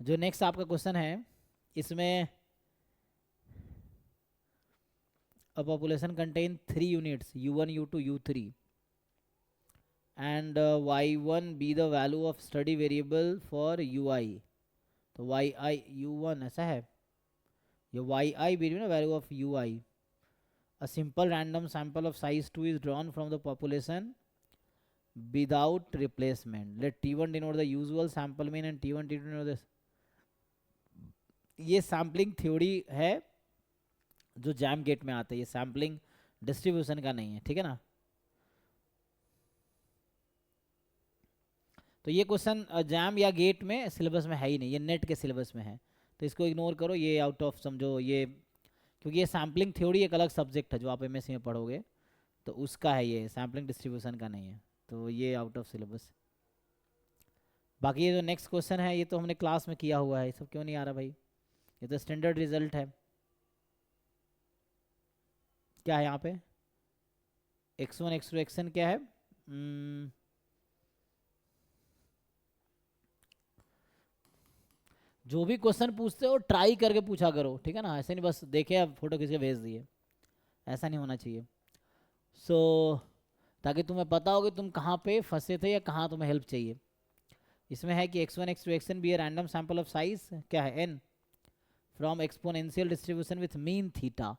जो नेक्स्ट आपका क्वेश्चन है इसमें a population contain 3 units u1 u2 u3 and y1 be the value of study variable for ui. तो yi u1 ऐसा है, ये yi be the value of ui. A simple random sample of size 2 is drawn from the population without replacement. Let t1 denote the usual sample mean and t1 t2 denote this. ये sampling theory है जो jam gate में आता है, ये sampling distribution का नहीं है, ठीक है ना। तो ये क्वेश्चन जैम या गेट में सिलेबस में है ही नहीं, ये नेट के सिलेबस में है, तो इसको इग्नोर करो, ये आउट ऑफ समझो ये, क्योंकि ये सैम्पलिंग थ्योरी एक अलग सब्जेक्ट है जो आप एमएससी में पढ़ोगे, तो उसका है, ये सैम्पलिंग डिस्ट्रीब्यूशन का नहीं है, तो ये आउट ऑफ सिलेबस। बाकी ये जो नेक्स्ट क्वेश्चन है ये तो हमने क्लास में किया हुआ है, ये सब क्यों नहीं आ रहा भाई, ये तो स्टैंडर्ड रिजल्ट है। क्या है यहाँ पे x1 x2 xn क्या है, जो भी क्वेश्चन पूछते हो ट्राई करके पूछा करो, ठीक है ना, ऐसे नहीं बस देखे अब फोटो खींच के भेज दिए, ऐसा नहीं होना चाहिए। सो ताकि तुम्हें पता हो कि तुम कहाँ पे फंसे थे या कहाँ तुम्हें हेल्प चाहिए। इसमें है कि x1 x2 xn be a random sample of size क्या है n from exponential distribution with mean theta,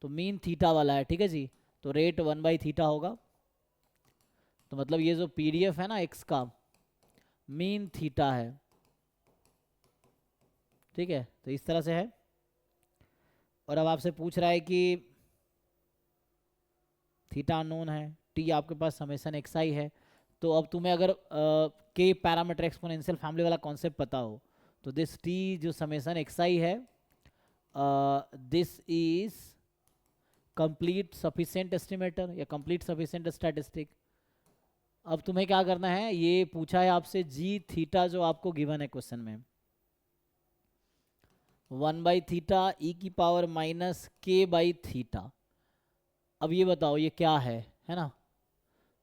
तो मीन थीटा वाला है, ठीक है जी, तो रेट 1/थीटा होगा, तो मतलब ये जो पीडीएफ है ना x का मीन थीटा है, ठीक है, तो इस तरह से है। और अब आपसे पूछ रहा है कि थीटा अननोन है, टी आपके पास समेसन एक्स आई है, तो अब तुम्हें अगर के पैरामीटर एक्सपोनेंशियल फैमिली वाला कॉन्सेप्ट पता हो, तो दिस टी जो समेसन एक्स आई है, this is complete sufficient estimator या कंप्लीट सफिशिएंट स्टैटिस्टिक। अब तुम्हें क्या करना है, ये पूछा है आपसे जी थीटा जो आपको गिवन है क्वेश्चन में 1/थीटा ई की पावर माइनस k/थीटा। अब ये बताओ ये क्या है ना।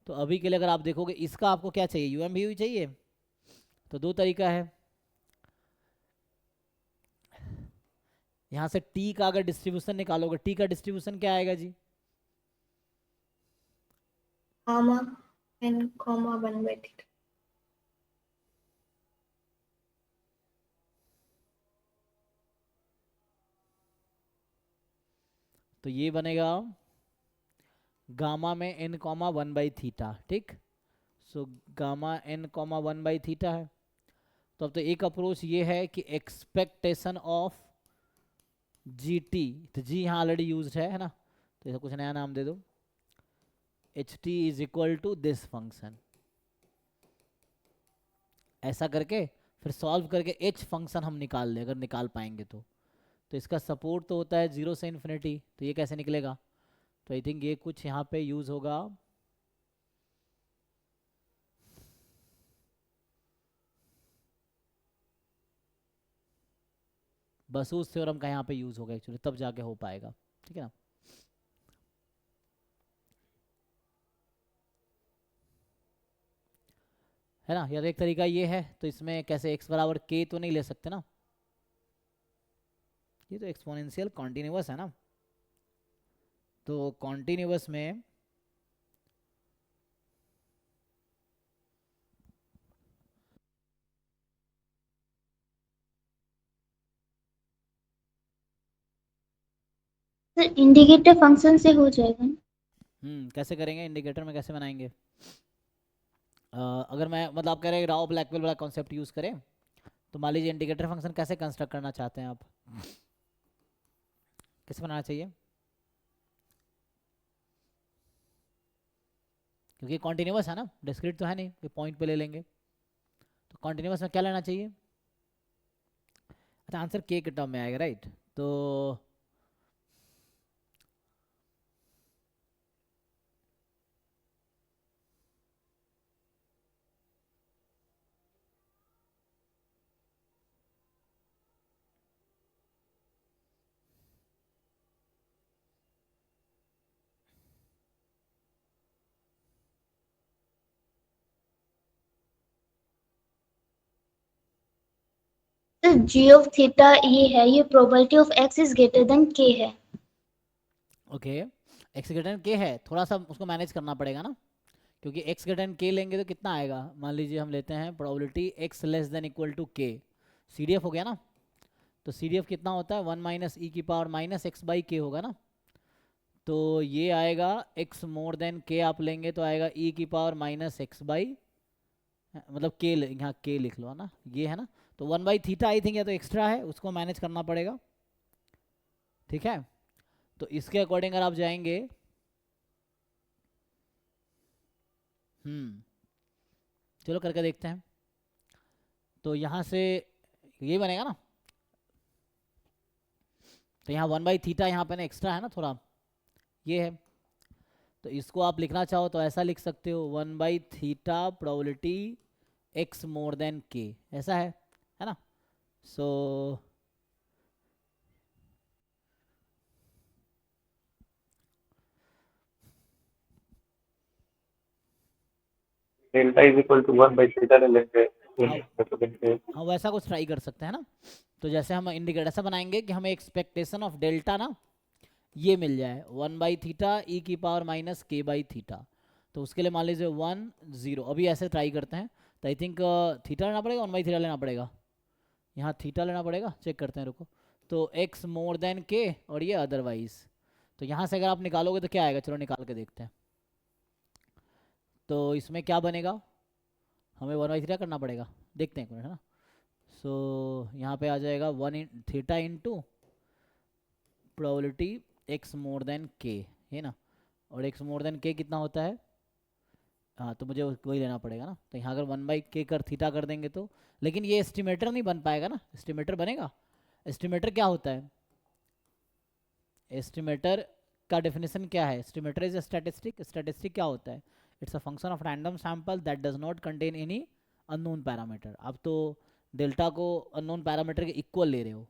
तो अभी के लिए अगर आप देखोगे इसका आपको क्या चाहिए, यूएम भी चाहिए, तो दो तरीका है, यहां से टी का अगर डिस्ट्रीब्यूशन निकालोगे, टी का डिस्ट्रीब्यूशन क्या आएगा जी, गामा n कॉमा 1/थीटा। तो ये बनेगा गामा में एन कॉमा 1/थीटा, ठीक। सो गामा एन कॉमा 1/थीटा है। तो अब तो एक अप्रोच ये है कि एक्सपेक्टेशन ऑफ जी टी, तो जी यहाँ ऑलरेडी यूज है ना, तो इसे कुछ नया नाम दे दो, H T is equal to this function, ऐसा करके फिर सॉल्व करके एच फंक्शन हम निकाल ले, अगर निकाल पाएंगे तो इसका सपोर्ट तो होता है 0 से इन्फिनिटी, तो ये कैसे निकलेगा, तो आई थिंक ये कुछ यहाँ पे यूज होगा, बसूस थ्योरम का यहाँ पे यूज होगा एक्चुअली, तब जाके हो पाएगा, ठीक है ना। है ना, या तो एक तरीका ये है, तो इसमें कैसे x बराबर k तो नहीं ले सकते ना, ये तो एक्सपोनेंशियल कॉन्टिन्यूअस है ना, तो कॉन्टिन्यूअस में सर इंडिकेटर फंक्शन से हो जाएगा ना? कैसे करेंगे, इंडिकेटर में कैसे बनाएंगे, अगर मैं मतलब आप कह रहे हैं राव ब्लैकवेल वाला कॉन्सेप्ट यूज करें, तो मान लीजिए इंडिकेटर फंक्शन कैसे कंस्ट्रक्ट करना चाहते हैं आप, कैसे बनाना चाहिए, क्योंकि कॉन्टिन्यूअस है ना, डिस्क्रीट तो है नहीं कि पॉइंट पे ले लेंगे, तो कॉन्टिन्यूअस में क्या लेना चाहिए, अच्छा आंसर के टर्म में आएगा, राइट। तो सर जी ऑफ थीटा ये है, ये probability of x is greater than K है। Okay, x greater than K है, थोड़ा सा उसको मैनेज करना पड़ेगा ना, क्योंकि एक्स ग्रेटर देन के लेंगे तो कितना आएगा, मान लीजिए हम लेते हैं probability X less than equal to K, C D F हो गया ना, तो सी डी एफ कितना होता है, 1 - e⁻ - x/k होगा ना, तो ये आएगा x मोर देन के आप लेंगे तो आएगा e⁻ मतलब के, यहाँ के लिख लो ना, ये है ना, तो 1/θ आई थिंक या तो एक्स्ट्रा है, उसको मैनेज करना पड़ेगा, ठीक है। तो इसके अकॉर्डिंग अगर आप जाएंगे, चलो करके देखते हैं, तो यहाँ से ये बनेगा ना, तो यहाँ 1/θ यहाँ पे ना एक्स्ट्रा है ना थोड़ा, ये है, तो इसको आप लिखना चाहो तो ऐसा लिख सकते हो, 1/θ प्रोबेबिलिटी x मोर देन के, ऐसा है ना। So delta is equal to 1/θ ले लेंगे। हाँ, हाँ वैसा कुछ ट्राई कर सकते हैं ना, तो जैसे हम इंडिकेटर ऐसा बनाएंगे कि हमें एक्सपेक्टेशन ऑफ डेल्टा ना ये मिल जाए 1/θ e⁻k/θ, तो उसके लिए मान लीजिए 1 0, अभी ऐसे ट्राई करते हैं, तो आई थिंक थीटा लेना पड़ेगा, 1/θ लेना पड़ेगा, यहाँ थीटा लेना पड़ेगा, चेक करते हैं रुको, तो x मोर देन के और ये अदरवाइज, तो यहाँ से अगर आप निकालोगे तो क्या आएगा, चलो निकाल के देखते हैं, तो इसमें क्या बनेगा, हमें 1/θ करना पड़ेगा, देखते हैं एक मिनट, है ना। सो यहाँ पे आ जाएगा 1 θ into probability x more than K, है ना, और x मोर देन के कितना होता है, हाँ तो मुझे वही लेना पड़ेगा ना, तो यहाँ अगर 1/k कर थीटा कर देंगे तो, लेकिन ये एस्टिमेटर नहीं बन पाएगा ना, एस्टिमेटर बनेगा, एस्टिमेटर क्या होता है, एस्टिमेटर का डेफिनेशन क्या है, estimator is a statistic, statistic क्या होता है, it's a function of random sample that does not contain any unknown parameter, अब तो डेल्टा को अननोन पैरामीटर के इक्वल ले रहे हो,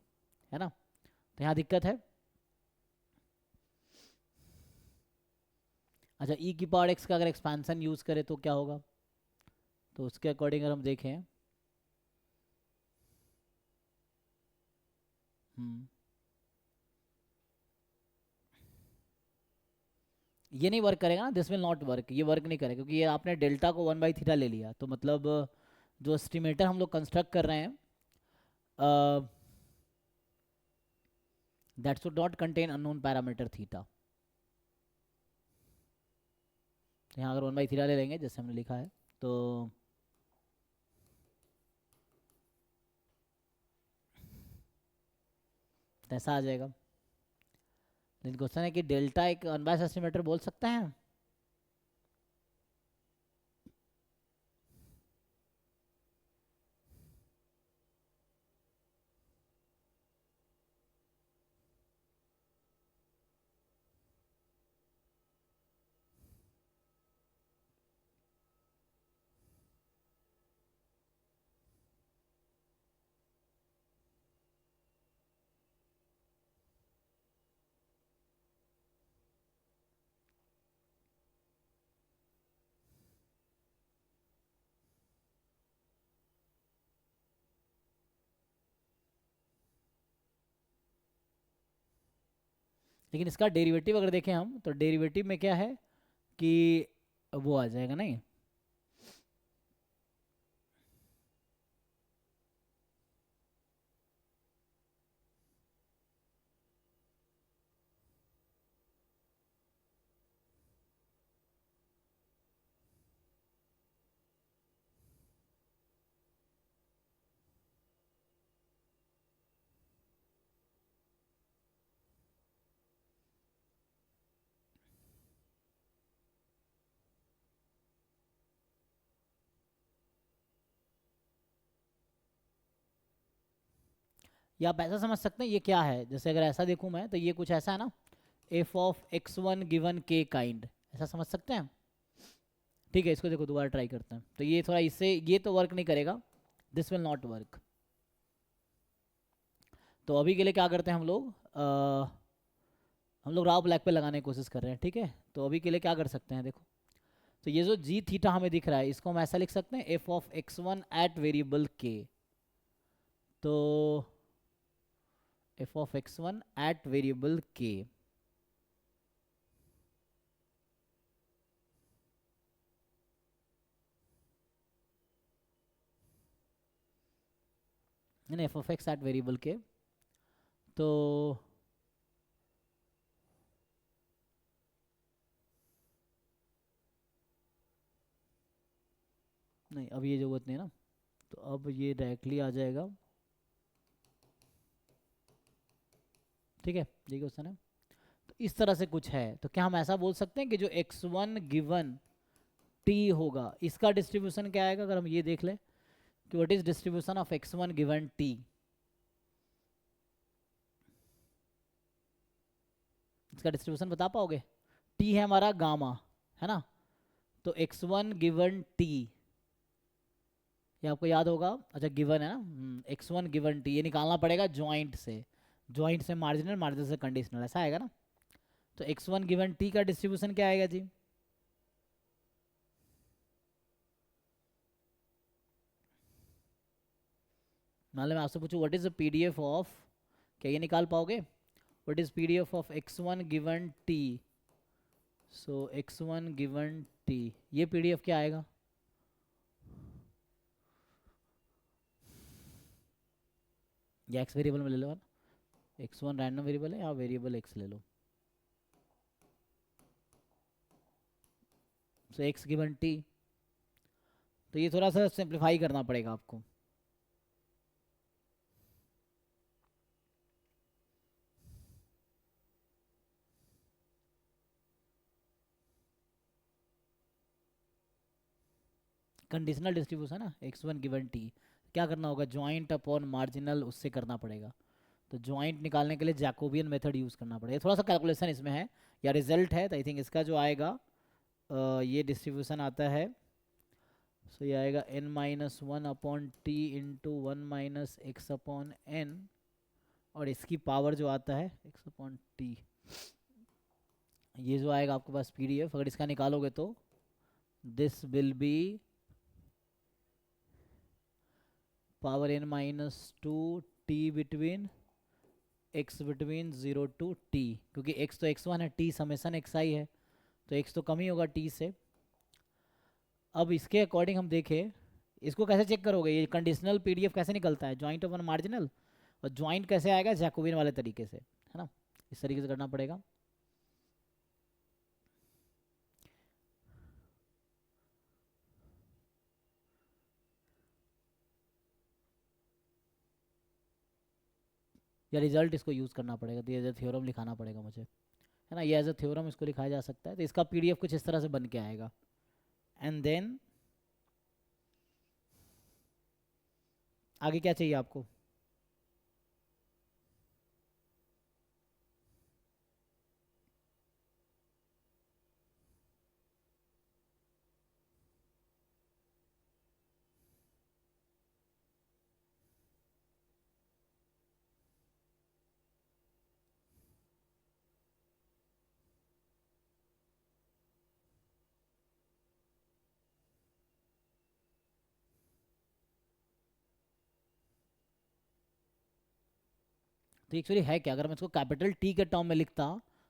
है ना, तो यहाँ दिक्कत है। अच्छा e⁻x का अगर एक्सपेंशन यूज करें तो क्या होगा, तो उसके अकॉर्डिंग अगर हम देखें, ये नहीं वर्क करेगा ना, दिस विल नॉट वर्क, ये वर्क नहीं करेगा, क्योंकि ये आपने डेल्टा को 1/θ ले लिया, तो मतलब जो एस्टिमेटर हम लोग कंस्ट्रक्ट कर रहे हैं that should not contain unknown parameter theta, यहाँ अगर 1/θ ले लेंगे जैसे हमने लिखा है तो ऐसा आ जाएगा, लेकिन क्वेश्चन है कि डेल्टा एक अनबायस्ड एस्टिमेटर बोल सकते हैं, लेकिन इसका डेरिवेटिव अगर देखें हम, तो डेरिवेटिव में क्या है कि वो आ जाएगा नहीं, या आप ऐसा समझ सकते हैं ये क्या है, जैसे अगर ऐसा देखूं मैं तो ये कुछ ऐसा है ना, एफ ऑफ x1 गिवन के काइंड, ऐसा समझ सकते हैं, ठीक है, इसको देखो दोबारा ट्राई करते हैं, तो ये थोड़ा इससे ये तो वर्क नहीं करेगा, दिस विल नॉट वर्क, तो अभी के लिए क्या करते हैं हम लोग, हम लोग राव ब्लैक पे लगाने की कोशिश कर रहे हैं, ठीक है, तो अभी के लिए क्या कर सकते हैं देखो, तो ये जो जी थीटा हमें दिख रहा है इसको हम ऐसा लिख सकते हैं F of x1 eight variable के, तो तो f of x1 at variable k, f of x at variable k, तो नहीं, अब ये जरूरत नहीं है ना, तो अब ये डायरेक्टली आ जाएगा, ठीक है, ये क्वेश्चन है। तो इस तरह से कुछ है, तो क्या हम ऐसा बोल सकते हैं कि जो x1 गिवन t होगा इसका डिस्ट्रीब्यूशन क्या आएगा? अगर हम ये देख लें कि what is distribution of x1 given t, इसका डिस्ट्रीब्यूशन बता पाओगे? t है हमारा गामा, है ना, तो x1 गिवन t, ये आपको याद होगा, अच्छा गिवन है ना, x1 गिवन t, ये निकालना पड़ेगा ज्वाइंट से, ज्वाइंट से मार्जिनल, मार्जिनल से कंडीशनल, ऐसा आएगा ना। तो x1 गिवन t का डिस्ट्रीब्यूशन क्या आएगा जी? मान लो मैं आपसे पूछूं what is the PDF of, क्या ये निकाल पाओगे? What is PDF of x1 given t, so x1 given t, ये पीडीएफ क्या आएगा? या x वेरिएबल में ले लो ना, x1 रैंडम वेरिएबल है, या वेरिएबल x ले लो, सो x गिवन t, तो ये थोड़ा सा सिंप्लीफाई करना पड़ेगा आपको। कंडीशनल डिस्ट्रीब्यूशन है x1 गिवन t, क्या करना होगा? ज्वाइंट अपॉन मार्जिनल, उससे करना पड़ेगा। तो ज्वाइंट निकालने के लिए जैकोबियन मेथड यूज़ करना पड़ेगा, थोड़ा सा कैलकुलेशन इसमें है, या रिजल्ट है, तो आई थिंक इसका जो आएगा ये डिस्ट्रीब्यूशन आता है, सो ये आएगा n minus one upon T into one minus X upon N, और इसकी पावर जो आता है x अपॉन टी, ये जो आएगा आपके पास पीडीएफ, अगर इसका निकालोगे तो this will be power n minus two T between x between 0 to t, क्योंकि x तो x1 है, t समेसन xi है, तो x तो कम ही होगा t से। अब इसके अकॉर्डिंग हम देखें, इसको कैसे चेक करोगे? ये कंडीशनल पीडीएफ कैसे निकलता है? ज्वाइंट ओवर मार्जिनल, और ज्वाइंट कैसे आएगा? जैकोबियन वाले तरीके से, है ना, इस तरीके से करना पड़ेगा। या रिजल्ट इसको यूज़ करना पड़ेगा, तो ये एज ए थ्योरम लिखाना पड़ेगा मुझे, है ना, ये एज ए थ्योरम इसको लिखाया जा सकता है। तो इसका पीडीएफ कुछ इस तरह से बन के आएगा, एंड देन आगे क्या चाहिए आपको? तो एक्चुअली है क्या, अगर मैं इसको कैपिटल टी के टर्म में लिखता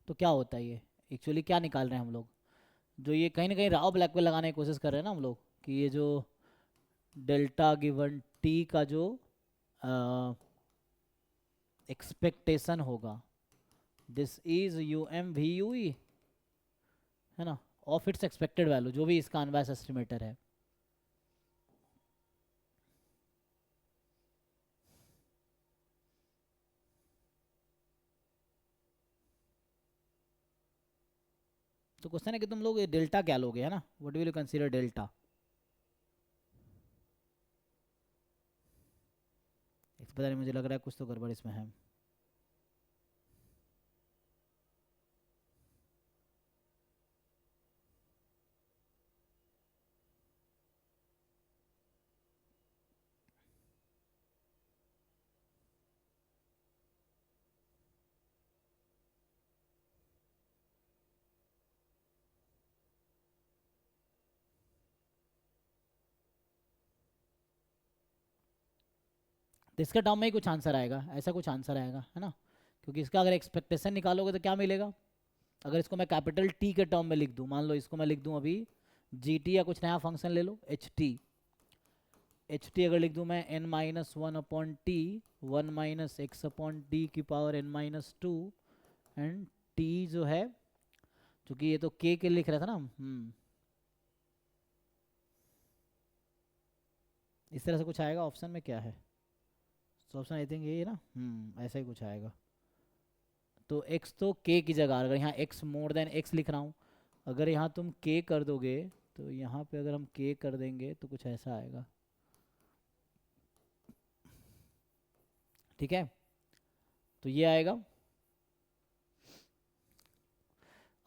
तो क्या होता है? ये एक्चुअली क्या निकाल रहे हैं हम लोग? जो ये कहीं ना कहीं राव ब्लैक पे लगाने की कोशिश कर रहे हैं ना हम लोग, कि ये जो डेल्टा गिवन टी का जो एक्सपेक्टेशन होगा, this is U M V U E, है ना, ऑफ इट्स एक्सपेक्टेड वैल्यू, जो भी इसका अनबायस्ड एस्टिमेटर है। तो क्वेश्चन है कि तुम लोग डेल्टा क्या लोगे, है ना, what will you consider delta? पता नहीं, मुझे लग रहा है कुछ तो गड़बड़ इसमें है। तो इसके टर्म में ही कुछ आंसर आएगा, ऐसा कुछ आंसर आएगा, है ना, क्योंकि इसका अगर एक्सपेक्टेशन निकालोगे तो क्या मिलेगा, अगर इसको मैं कैपिटल टी के टर्म में लिख दूँ, मान लो इसको मैं लिख दूँ अभी जी टी या कुछ नया फंक्शन ले लो एच टी अगर लिख दूँ मैं n minus one upon T, one minus X upon T की power n minus two, and T जो है, चूंकि ये तो k के लिख रहा था ना, इस तरह से कुछ आएगा। ऑप्शन में क्या है, तो ऑप्शन आई थिंक ये ना, ऐसा ही कुछ आएगा। तो x तो k की जगह, अगर यहाँ x मोर देन x लिख रहा हूँ, अगर यहाँ तुम k कर दोगे तो यहाँ पे अगर हम k कर देंगे तो कुछ ऐसा आएगा, ठीक है, तो ये आएगा।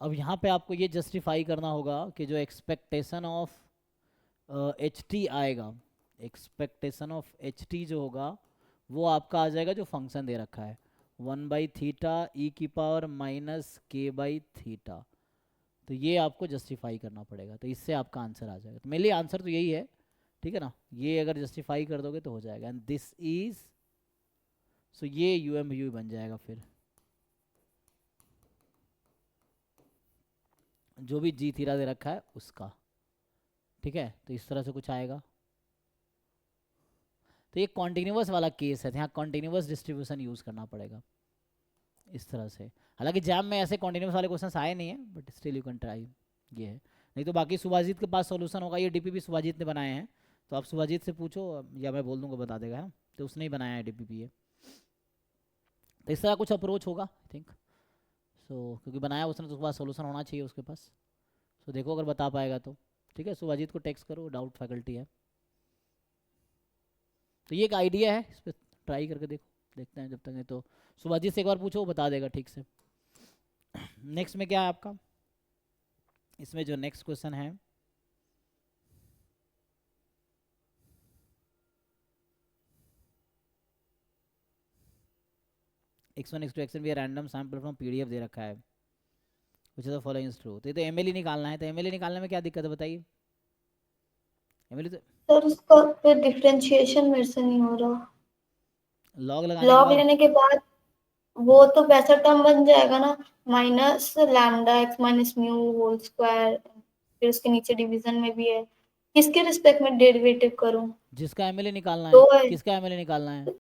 अब यहाँ पे आपको ये जस्टिफाई करना होगा कि जो एक्सपेक्टेशन ऑफ एच टी आएगा, एक्सपेक्टेशन ऑफ एच टी जो होगा वो आपका आ जाएगा जो फंक्शन दे रखा है 1/थीटा ई की पावर माइनस के बाई थीटा। तो ये आपको जस्टिफाई करना पड़ेगा, तो इससे आपका आंसर आ जाएगा। तो मेरे लिए आंसर तो यही है, ठीक है ना, ये अगर जस्टिफाई कर दोगे तो हो जाएगा। एंड दिस इज, सो ये यू एम यू बन जाएगा फिर, जो भी जी थीटा दे रखा है उसका, ठीक है। तो इस तरह से कुछ आएगा। तो ये कॉन्टिन्यूस वाला केस है, तो यहाँ कॉन्टिन्यूस डिस्ट्रीब्यूशन यूज़ करना पड़ेगा इस तरह से। हालांकि जैम में ऐसे कॉन्टिन्यूस वाले क्वेश्चन आए नहीं है, but still you can try, ये है। नहीं तो बाकी सुभाजीत के पास सॉल्यूशन होगा, ये डीपीपी सुभाजीत ने बनाए हैं, तो आप सुभाजीत से पूछो या मैं बोल दूंगा बता देगा, है ना, तो उसने ही बनाया है डीपीपी ये। तो इस तरह कुछ अप्रोच होगा आई थिंक, सो क्योंकि बनाया उसने तो उसके पास सोल्यूशन होना चाहिए उसके पास। सो देखो अगर बता पाएगा तो ठीक है, सुभाजीत को टेक्स्ट करो, डाउट फैकल्टी है। तो ये एक आइडिया है, इस पर ट्राई करके देखो, देखते हैं जब तक है तो सुभाजीत से एक बार पूछो, वो बता देगा ठीक से। नेक्स्ट में क्या है आपका, इसमें जो नेक्स्ट क्वेश्चन है x1 x2 xn भी रैंडम सैंपल फ्रॉम पीडीएफ दे रखा है, which is the following is true। तो ये तो एमएलई निकालना है, तो एमएलई निकालने में क्या दिक्कत है बताइए। एमएलई तो सर उसका फिर डिफरेंशिएशन मेरे से नहीं हो रहा, लॉग लगाने के लॉग बाद लेने के बाद वो तो वैसा टर्म बन जाएगा ना, minus lambda X minus mu whole square, फिर उसके नीचे डिवीजन में भी है, किसके रिस्पेक्ट में डेरिवेटिव करूं, जिसका एमएलई निकालना है, दो है। किसका एमएलई निकालना है।